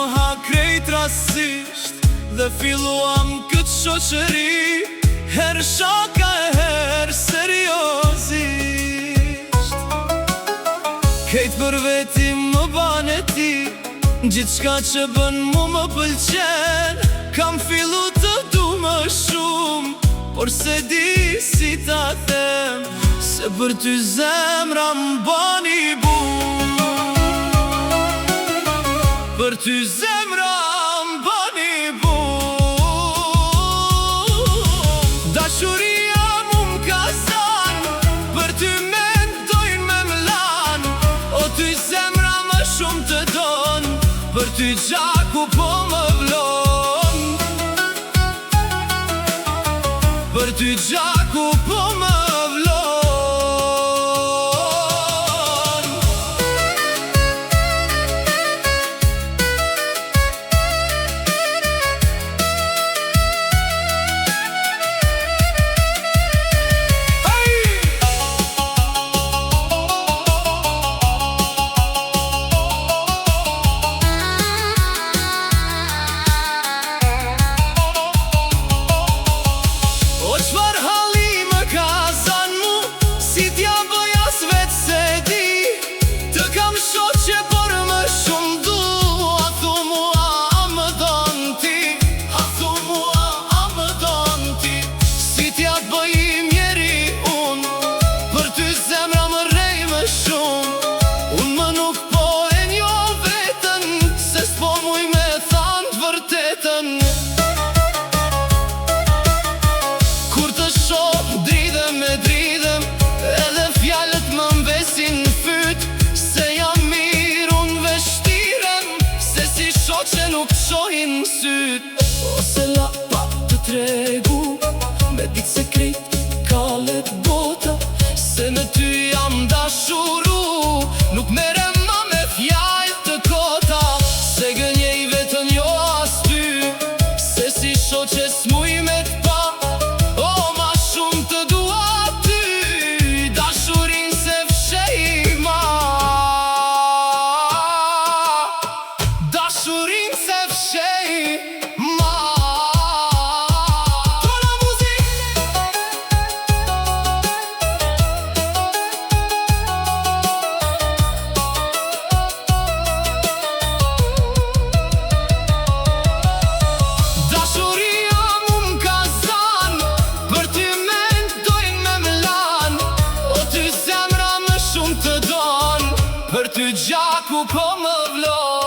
njoha krejt rasisht dhe filluam këtë shoqëri, her shaka e her seriozisht. Kejt për veti më bane ti, gjithçka që bën mu më pëlqen. Kam fillu të du më shumë, por se di si ta them, se për ty zemra m'bani bum. Për ty zemra m'bani bum. Dashuria mu m'ka zan, për ty mendojnë me m'lan. O ty zemra më shumë të don, për ty gjaku po më vlon. Për ty gjaku po më vlon. Kur të shoh dridhem e dridhem, edhe fjalët më mbesin në fyt, se jam mirë unë veshtirem, se si shoqe nuk shohin në syt. Ose la pa të tregu, me ditë se krejt kalet bota, se me ty jam dashuru, nuk merem ma me fjallë të kota, se gënjej vetën jo as ty, se si shoqe s'muj me t'pa, o ma shumë të dua ty, dashurin se fshej ma. Dashurin se fshej ma. Tona muzik. Dashuria mu m'ka zan, për ty mendojnë me m'lan. O ty zemra më shumë të don, për ty gjaku po më vlon.